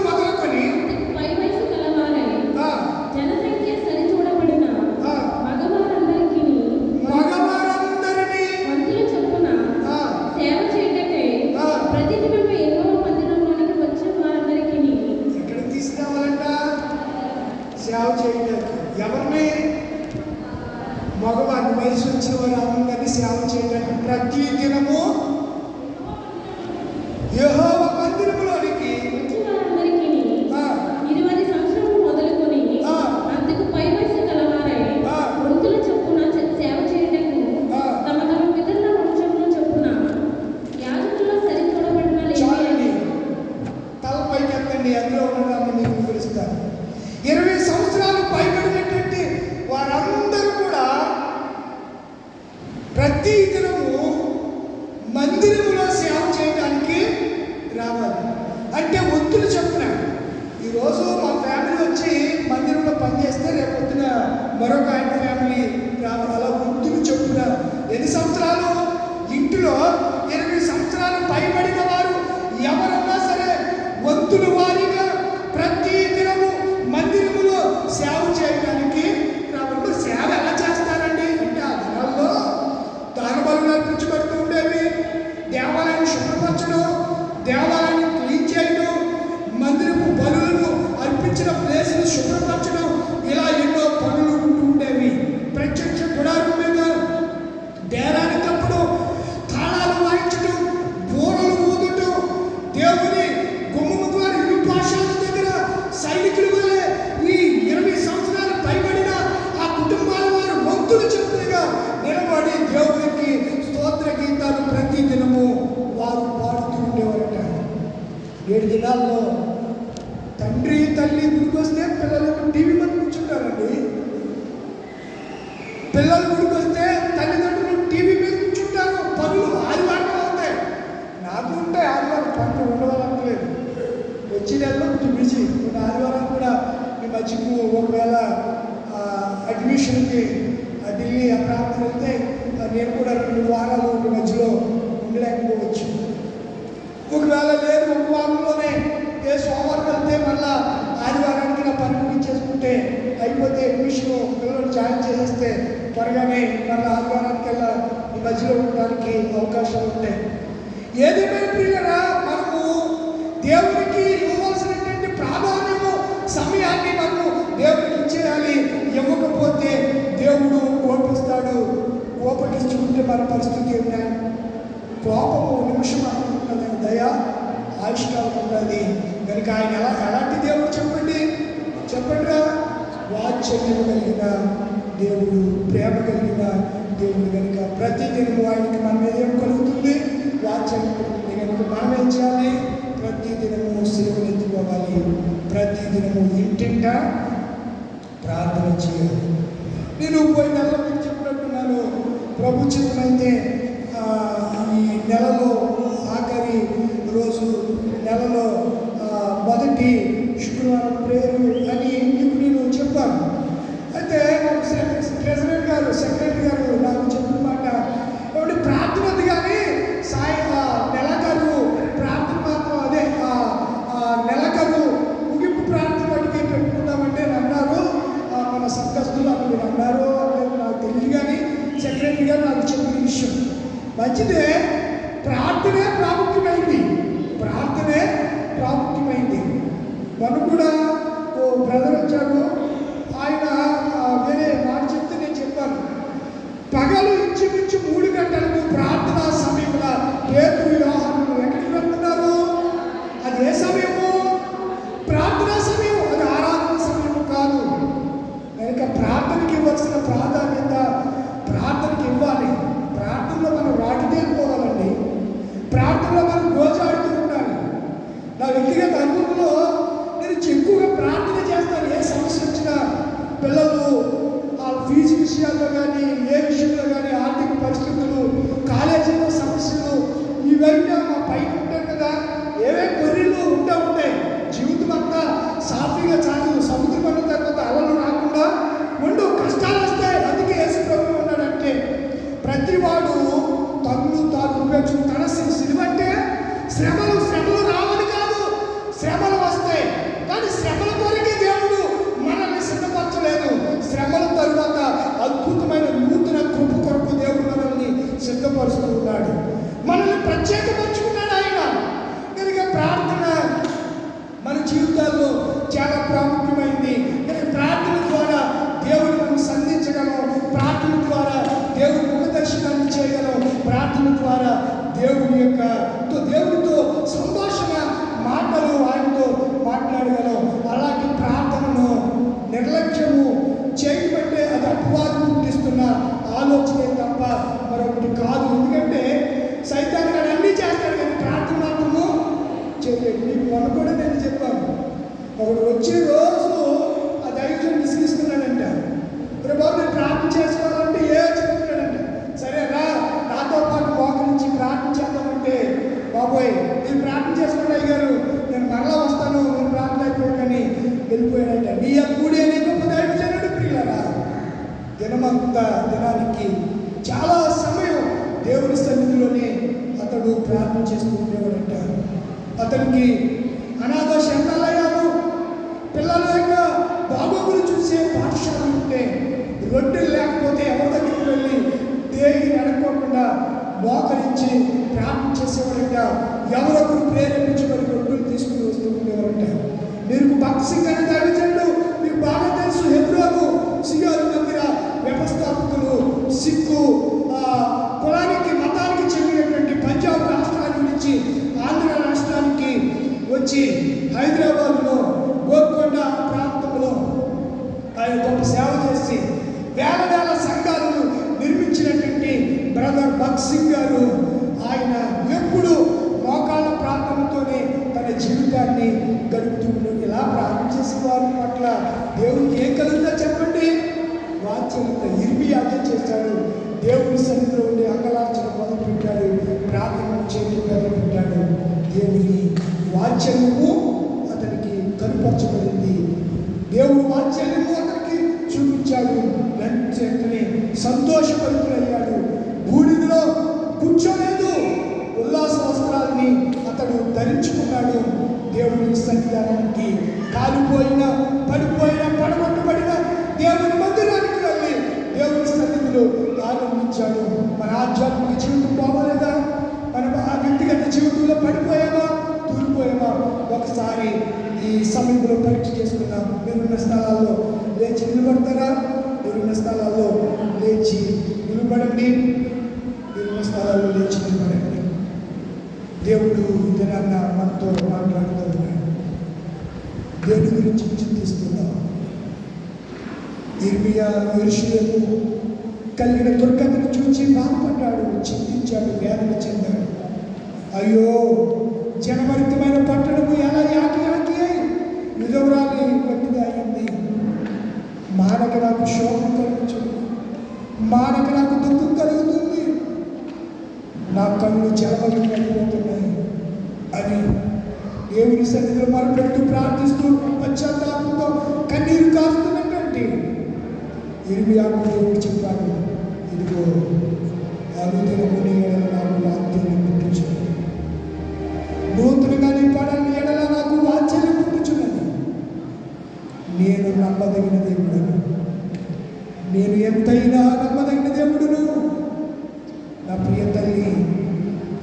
మొదలుకొని మగవారందరినీ ఎక్కడ తీసుకురావాలంట? సేవ చేయడానికి. ఎవరిని? మగవారిని, వయసు వచ్చిన వారు అందరినీ సేవ చేయడానికి ప్రతి దినము యెహోవా మందిరములోనికి అందులో ఉన్నదాన్ని మీకు వివరిస్తాను. 20 సంవత్సరాలు పైబడినటువంటి వారందరూ కూడా ప్రతి దినము మందిరములో సేవ చేయడానికి రావాలి. అంటే ఒత్తులు చొప్పున. ఈరోజు మా ఫ్యామిలీ వచ్చి మందిరంలో పనిచేస్తే రేపు పొద్దున మరొక ఆయన ఫ్యామిలీ రావాలి. అలా ఒత్తులు చొప్పున. ఎన్ని సంవత్సరాలు? ఇంటిలో 20 సంవత్సరాలు పైబడిన వారు ఎవరన్నా సరే వంతుల వారీగా ప్రతి దినము మందిరములో సేవ చేయడానికి రావాలి. సేవ ఎలా చేస్తారండి అంటే ఆ దినాల్లో దాన బలులు అర్పించబడుతూ ఉండేవి. దేవాలయాన్ని శుభ్రపరచడం, దేవాలయాన్ని క్లీన్ చేయడం, మందిరపు బలులను అర్పించిన ప్లేస్ని శుభ్రపరచడం, ఇలా ఎన్నో పనులు ఉంటూ ఉండేవి. ప్రత్యక్ష గుడారం మీద డేరానికప్పుడు తాళాలు వాయించడం, బూరలు ఊదటం, దేవుని గుమ్మము ద్వారా ఇరుపాశాల దగ్గర సైనికుల వలె ఈ 20 సంవత్సరాలు పైబడిన ఆ కుటుంబాల వారు వంతులు చెప్పులుగా నిలబడి దేవునికి స్తోత్ర గీతాలు ప్రతి దినము వారు పాడుతూ ఉండేవారట. 7 దినాల్లో తండ్రి తల్లి గుడికొస్తే పిల్లలకు టీవీ మీద కూర్చుంటారండి. పిల్లలు గుడికొస్తే తల్లిదండ్రులు టీవీ మీద కూర్చుంటారు. పనులు ఆదివారం అవుతాయి. నాకు ఉంటాయి ఆదివారం పనులు, ఉండవాలనుకోలేదు. వచ్చే నెలలో కొంచెం బిజీ. కొన్ని ఆదివారం కూడా ఈ మధ్యకు ఒకవేళ అడ్మిషన్కి ఢిల్లీ ఆ ప్రాంతం వెళ్తే నేను కూడా 2 వారాలు ఈ మధ్యలో ఉండలేకపోవచ్చు. ఒకవేళ లేదు, ఒక వారంలోనే ఏ సోమవారం వెళ్తే మళ్ళీ ఆదివారానికి నా పని ముగించేసుకుంటే అయిపోతే అడ్మిషన్ పిల్లలు జాయిన్ చేసేస్తే త్వరగానే మళ్ళీ ఆదివారానికి వెళ్ళా మధ్యలో ఉండడానికి అవకాశాలు ఉంటాయి. ఏదేమైనా ప్రియులారా, మనము దేవునికి ఇవ్వవలసినటువంటి ప్రాధాన్యము, సమయాన్ని మనము దేవునికి ఇచ్చేయాలి. ఇవ్వకపోతే దేవుడు కోపిస్తాడు. కోపగించుకుంటే మన పరిస్థితి ఏమిటా? కోపము నిమిషం అనుకుంటుంది, దయ ఆయుష్కాలం ఉంటుంది. కనుక ఆయన ఎలాంటి దేవుడు చెప్పండి చెప్పండిరా? వాత్సల్యం కలిగిన దేవుడు, ప్రేమ కలిగిన దేవుడు. కనుక ప్రతి దినము ఆయనకి మన మీద ఏం కలుగుతుంది? వాత్సల్యం కలుగుతుంది. కనుక మనం ఏం చేయాలి? ప్రతి దినము సేవలు ఎత్తుకోవాలి. ప్రతి దినము ఇంటింట ప్రార్థన చేయాలి. నేను పోయిన నెలలో మీకు చెప్పినట్టున్నాను, ప్రభు చిత్తమైతే ఈ నెలలో ఆఖరి రోజు, నెలలో మొదటి శుక్రవారం ప్రేరు అని మీకు నేను చెప్పాను. అయితే ప్రెసిడెంట్ గారు, సెక్రటరీ గారు నాకు చెప్పిన మాట ఏమిటి, ప్రార్థన ఉంది కానీ నెలకరు ప్రార్థన మాత్రం, అదే నెలకరు ముగింపు ప్రార్థన వాటికి పెట్టుకుందామంటే అని అన్నారు. మన సంఘస్థులు అని మీరు అన్నారు, అనేది నాకు తెలియదు. కానీ సెక్రటరీ గారు నాకు చెప్పిన విషయం మంచిదే. ప్రార్థనే ప్రాముఖ్యమైంది, ప్రార్థనే ప్రాముఖ్యమైంది. మనం కూడా ఓ బ్రదర్ వచ్చాడు, ఆయన వేరే మాట చెప్తే నేను చెప్పాను, పగలు ఇంచుమించు 3 గంటలకు ప్రార్థనా సమయంలో పేతురు యోహాను ఎక్కడికి వెళ్తున్నారు? అది ఏ సమయము? ప్రార్థనా సమయం, అది ఆరాధన సమయం కాదు. కనుక ప్రార్థనకి ఇవ్వాల్సిన ప్రాధాన్యత ప్రార్థనకి ఇవ్వాలి. ప్రార్థనలో మనం రాటిదేలిపోవాలండి. ప్రార్థనలో మనం గోజాడుతూ ఉండాలి. నా వ్యక్తిగత అనుభవంలో నేను ఎక్కువగా ప్రార్థన చేస్తాను. ఏ సమస్య వచ్చినా, పిల్లలు ఫీజు విషయాల్లో కానీ, ఏ విషయంలో కానీ, ఆర్థిక పరిస్థితులు, కాలేజీలో సమస్యలు, ఇవన్నీ మా పైన ఉంటాయి కదా, ఏవే కొర్రీలు ఉంటాయి. జీవితం అంతా సాఫీగా చాలు, సముద్రం అన్న తర్వాత అలలు రాకుండా ఉండు, కష్టాలు వస్తాయి. అందుకే యేసు ప్రభువు ఉన్నాడంటే, ప్రతివాడు తన్ను తాను ఉపయోగించు తన సిలువ అంటే శ్రమలు రావని కాదు, శ్రమలు వస్తాయి. కానీ శ్రమల కొరకే దేవుడు మనల్ని సిద్ధపరచలేదు. శ్రమల తరువాత అద్భుతమైన నూతన కృప కొరకు దేవుడు మనల్ని సిద్ధపరుస్తూ ఉన్నాడు, మనల్ని ప్రత్యేకపరుచుకున్నాడు ఆయన. కనుక ప్రార్థన మన జీవితాల్లో చాలా ప్రాముఖ్యమైంది. కనుక ప్రార్థన ద్వారా దేవుడు మనం సంధించగలం, ప్రార్థన ద్వారా దేవుడి ముఖ దర్శనాన్ని చేయగలం, ప్రార్థన ద్వారా దేవుడితో సంభాషణ మాటలు ఆయనతో మాట్లాడగలం. అలాంటి ప్రార్థనను నిర్లక్ష్యము చేయబట్టే అది అపవాదం పుట్టిస్తున్న ఆలోచనే తప్ప మరొకటి కాదు. ఎందుకంటే సైతాన్ గారు అన్నీ చేస్తాడు కానీ ప్రార్థన మాత్రము చేయలేదు. మీకు మొన్న కూడా నేను చెప్పాను, ఒకడు వచ్చే రోజు ఆ దైవం విసిగిస్తున్నాడంట. బాబు నేను ప్రార్థన చేసుకోవాలంటే చెప్తున్నాడంట. సరే రా నాతో పాటు మోకరించి ప్రార్థన చేద్దామంటే, బాబోయ్ నేను ప్రార్థన చేసుకోండి అయ్యారు, నేను మరలా వస్తాను, నేను ప్రార్థన అయిపోయాను వెళ్ళిపోయాడంట. నీ అప్పుడే గొప్ప దైవజనుడు ప్రియులారా. దినానికి చాలా సమయం దేవుని సన్నిధిలోనే అతడు ప్రార్థన చేస్తూ ఉండేవాడంట. అతనికి అనాథ శరణాలయాలు, పిల్లల యొక్క బాగోగులు చూసే పాఠశాలలు ఉంటే, రొట్టెలు లేకపోతే ఎవరి దగ్గరికి వెళ్ళి దేనికి నడుకోకుండా మోకరించి ప్రార్థన చేసేవాడంట. ఎవరొకరు ప్రేరేపించబడి రొట్టెలు తీసుకుని వస్తూ ఉండేవారంట. మీరు భక్త్ సింగ్ అనే దైవజనుడు మీకు బాగా తెలుసు. హెబ్రోను సియోను మందిర వ్యవస్థాపకులు, సిక్కు కులానికి మతానికి చెందినటువంటి పంజాబ్ రాష్ట్రాన్ని నుంచి ఆంధ్ర రాష్ట్రానికి వచ్చి హైదరాబాద్లో గోల్కొండ ప్రాంతంలో ఆయన గొప్ప సేవ చేసి వేల సంఘాలను నిర్మించినటువంటి బ్రదర్ భక్త్ సింగ్ గారు, ఆయన ఎప్పుడు మోకాళ్ళ ప్రార్థనతోనే తన జీవితాన్ని గడుపుతూ ఇలా ప్రార్థన చేసే వారి పట్ల దేవునికి ఏం కలుగుతుందో చెప్పండి? వాత్సల్యత. ఇర్మియా అదే చేశాడు. దేవుని సన్నిధిలో ఉండి అంగలార్చన మొదలుపెట్టాడు, ప్రార్థన చేయడం మొదలుపెట్టాడు. దేవుని వాత్సల్యము అతనికి కనుపరచబడింది, దేవుని వాత్సల్యము అతనికి చూపించాడు. వెంటనే సంతోషపరుతులయ్యాడు. బూడిదలో కూర్చోలేదు, ఉల్లాస వస్త్రాలని అతడు ధరించుకున్నాడు. దేవుని సన్నిధానానికి కాలిపోయిన, పడిపోయిన, పడగొట్టబడిన దేవుని మందిరానికి వెళ్ళి దేవుని సన్నిధిలో ఆనందించాడు. ఆలోచించాడు. మన ఆధ్యాత్మిక జీవితం బాగోలేదా? మన వ్యక్తిగత జీవితంలో పడిపోయావా, తూలిపోయావా? ఒకసారి ఈ సమయంలో పరీక్ష చేసుకుందాం. మీరున్న స్థలాల్లో లేచి నిలబడతారా? మీరున్న స్థలాల్లో లేచి నిలబడండి. మీరున్న స్థలాల్లో లేచి నిలబడండి. దేవుడు దినాన్న మనతో మాట్లాడుతున్నాడు. దేవుడి గురించి చింతిస్తున్నాం. ఇర్మియా యెరూషలేము కలిగిన దుర్గతిని చూసి బాధపడ్డాడు, చింతించాడు, వేదన చెందాడు. అయ్యో, జనభరితమైన పట్టణము ఎలా యాకి విధవరాలి గట్టిగా అయింది. మానక నాకు శోకం కలుగుతుంది, మానక నాకు దుఃఖం కలుగుతుంది, నా కళ్ళు జనభరితమైపోతున్నాయి అని దేవుని సన్నిధిలో మొరపెడుతూ ప్రార్థిస్తూ పశ్చాత్తాపంతో కన్నీరు కాస్తున్నటువంటి ఇర్మియాకు దేవుడు చెప్పాడు, ఇదిగో అనుదినము నీ ఎడల నాకు వాత్సల్యం పుట్టుచున్నది, నూతనంగా నీ పడని ఎడల నాకు వాత్సల్యం పుట్టుచున్నది. నేను నమ్మదగిన దేవుడను, నేను ఎంతైనా నమ్మదగిన దేవుడును. నా ప్రియ తల్లి,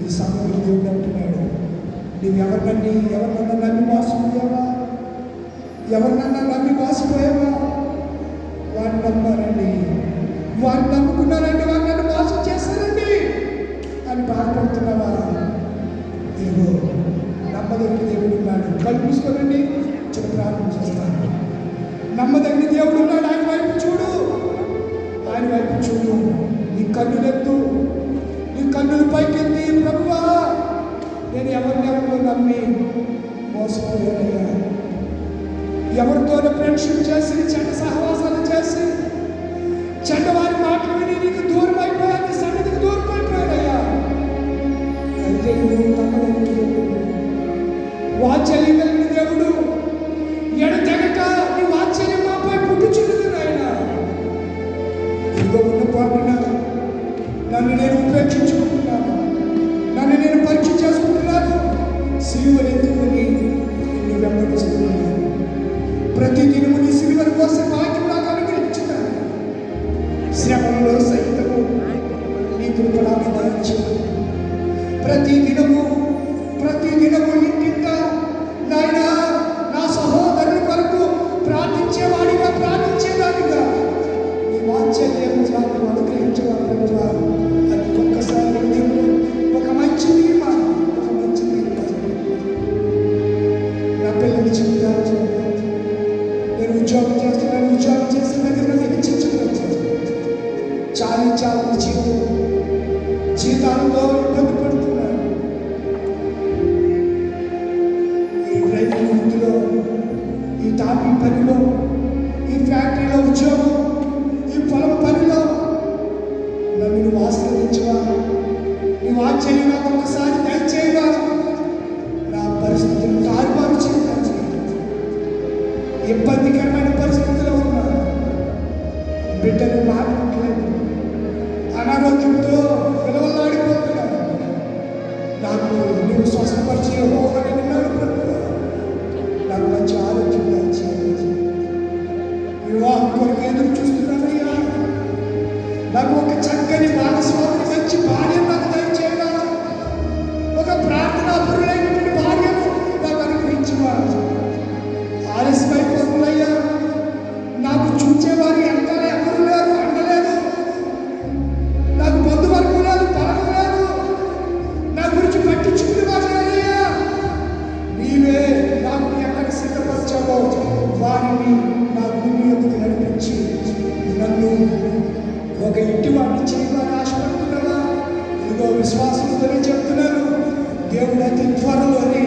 ఈ సమయంలో దేవుడు అంటున్నాడు, నువ్వు ఎవరినన్నా నమ్మి మోసపోయావా? ఎవరినన్నా నమ్మి మోసపోయావా? వారిని నమ్మారండి, వారిని నమ్ముకున్నారండి, వారు నన్ను మోసం చేశారండి అని బాధపడుతున్నావా? ఇదిగో నమ్మదగిన దేవుడు ఉన్నాడు. కళ్ళు మూసుకోనండి, చిన్న ప్రార్థన చేస్తాను. నమ్మదగిన దేవుడు ఉన్నాడు. ఆయన వైపు చూడు, ఆయన వైపు చూడు. నీ కన్నులెత్తు, నీ కన్నులు పైకెత్తి, ప్రభువా నేను ఎవరినెవరిలో నమ్మి మోసపోయానయ్యా, ఎవరితోనూ ఫ్రెండ్షిప్ చేసి, చెడ్డ సహవాసాలు చేసి, చెడ్డవారి మాటలు విని నీకు దూరం అయిపోయాను, నీ సన్నిధికి దూరం అయిపోయానయ్యా. అయితే నువ్వు నమ్మదగిన దేవుడు, వాత్సల్యం కలిగిన దేవుడు, ఎడతెగక నీ వాత్సల్యం మాపై పుట్టుచున్నది నాయన. ఇదిగో ఉన్న పాటున నన్ను నేను ఉపేక్షించుకుంటున్నాను, నన్ను నేను పరీక్ష చేసుకుంటున్నాను, సిలువను ఎత్తుకొని నిన్ను వెంబడిస్తున్నాను. ప్రతి దినము నీ సిలువను కోసం భాగ్యం నాకు అనుగ్రహించుతాను. శ్రమంలో సైతము నీ కృప నాకు దయచేయు. ప్రతి దినము ఇంటింట నాయన నా సహోదరుల కొరకు ప్రార్థించేవాడిగా, ప్రార్థించేదానిగా నీ వాత్సల్యం నాకు అనుగ్రహించగలరా అని ఒక్కసారి నేను ఒక మంచి తీర్మానం, నా పిల్లలు జీవితాలు, నేను ఉద్యోగం చేస్తున్నాను, ఉద్యోగం చేసిన దగ్గర హెచ్చించుకోవచ్చు. చాలా జీతాలతో ఇబ్బంది పడుతున్నాను. ఈ డ్రైవింగ్ వృత్తిలో, ఈ టాపింగ్ పనిలో, ఈ ఫ్యాక్టరీలో ఉద్యోగం, ఈ పొలం పనిలో నన్ను నువ్వు ఆశ్రయించవా? నీ వాత్సల్యం నాకు ఒకసారి దయచేయవా? నా పరిస్థితులు తారుమారు చేయడానికి ఇబ్బందికరమైన పరిస్థితిలో ఉన్నాను. బిడ్డలు మాట్లాడలేదు, అనారోగ్యంతో విలువలాడిపోతున్నాను. నాకు నువ్వు స్వస్థపరిచి అని విన్నాడు ప్రభువా. నాకు మంచి ఆరోగ్యం దయచేయాలి. వివాహం కొరకు ఎదురు చూస్తున్నానయ్యా. నాకు ఒక చక్కని భాగస్వామిని, మంచి భార్య నాకు దయచేయగా, ఒక ప్రార్థనాపరులైనటువంటి భార్యను నాకు అనుగ్రహించవా? ఆలస్యమైపోతుందయ్యా. నాకు చూచేవారు వెనకాల ఎవరు లేరు, అండలేదు. నాకు బంధువర్గం లేదు, పలకం లేదు. నా గురించి పట్టించుకునే వారు లేరయ్యా. నీవే నాకు ఎక్కడ సిద్ధపరిచావో వారిని నా భూమి ఎందుకు నడిపించి నన్ను ఒక ఇంటి వాడిని చేయాలని ఆశపడుతున్నావా? ఇదిగో విశ్వాసంతోనే చెప్తున్నాను, దేవుడు అతి త్వరలోనే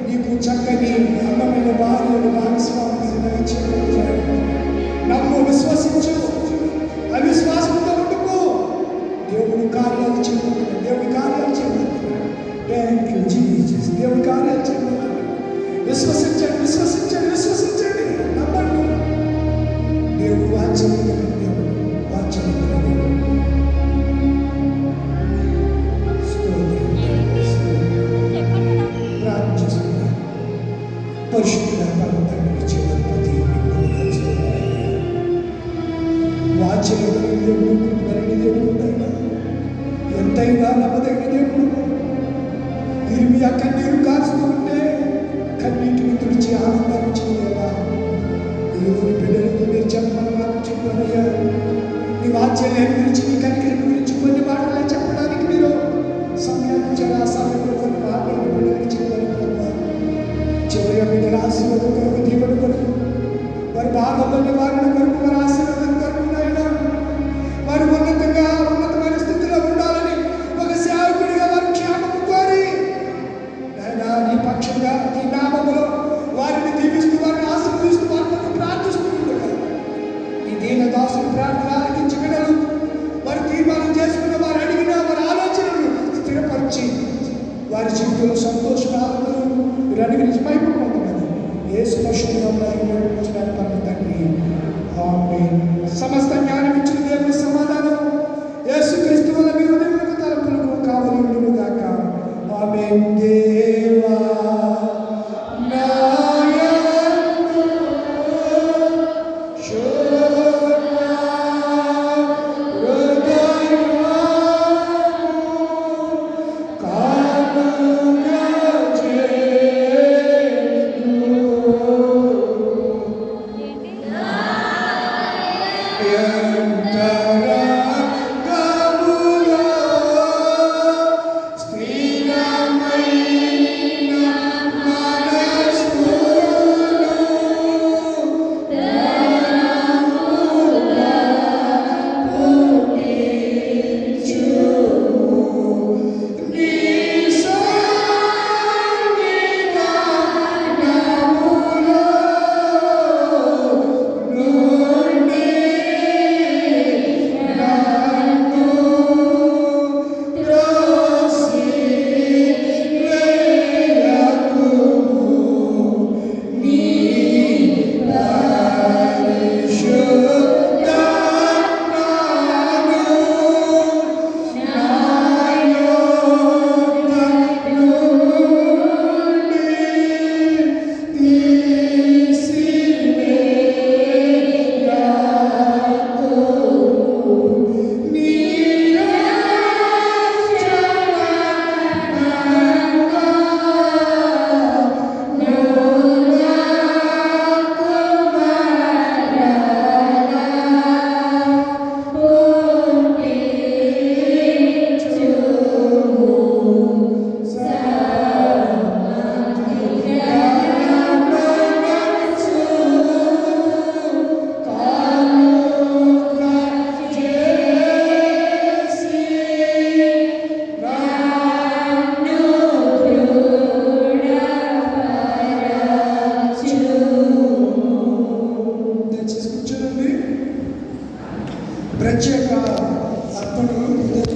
నీకు చక్కని అందమైన భార్యను భాగస్వామిని దయచేయబోతున్నాడు. నమ్ము, విశ్వసించు, అవిశ్వాసంతో ఉండుకో. దేవుడు కార్యాలు చేయబోతున్నాడు, దేవుడి కార్యాలు చేయబోతున్నాడు. Thank you Jesus. దేవుడి కార్యాలు చేయబోతున్నాడు. విశ్వసించండి, విశ్వసించండి, విశ్వసించండి, నమ్మండి. దేవుడు వాత్సల్యం కలిగిన దేవుడు, వాత్సల్యం కలిగిన దేవుడు. ప్రార్థన చేసుకుందాం. పరిశుద్ధుడా పరమ తండ్రి, చివరి వాత్సల్యం కలిగిన దేవుడు, కృప కలిగిన దేవుడు. మీరయ్యా నమ్మదగిన దేవుడు. ఇర్మియా కన్నీరు కాస్తూ ఉంటే కన్నీటిని తుడిచి ఆనందాన్ని చేయలేదా? దేవుని బిడ్డలతో మీరు చెప్పమని మాకు చెప్పారయ్యా. నీ వాత్సల్యాన్ని గురించి, నీ కనికరం గురించి కొన్ని మాటలే చెప్పడానికి మీరు సమయాన్ని ఇచ్చారు. ఆ సమయంలో కొన్ని మాటలు బిడ్డలకి చెప్పారు ప్రభావ. చివరిగా బిడ్డల ఆశీర్వాదం కొరకు, దీవెన కొరకు, వారి బాధల్లో నివారణ కొరకు, వారి ఆశీర్వాదం కొరకు నాయనా వారు ఉన్నతమైన స్థితిలో ఉండాలని ఒక సేవకుడిగా వారి క్షేమము కోరి నాయనా నీ పక్షంగా నీ నామములో వారిని దీవిస్తూ, వారిని ఆశీర్వదిస్తూ, వారిని ప్రార్థిస్తూ ఉండగా ఈ దీన దాసుని ప్రార్థన ఆలకించి బిడ్డలు వారు తీర్మానం చేసుకున్న, వారు అడిగిన వారి ఆలోచనలు స్థిరపరిచి వారి జీవితంలో సంతోషం, ఆనందం మీరు అనుగ్రహించి మైపు పొందమని యేసు పరిశుద్ధంగా పరమ తండ్రి ఆమేన్. సమస్త జ్ఞానం ఇచ్చిన దేవుని సమాధానం యేసుక్రీస్తు వల్ల మీ హృదయములకు తలపులకు కావలి ఉండును గాక. ఆమేన్. దేవా ప్రత్యేక అర్పణలు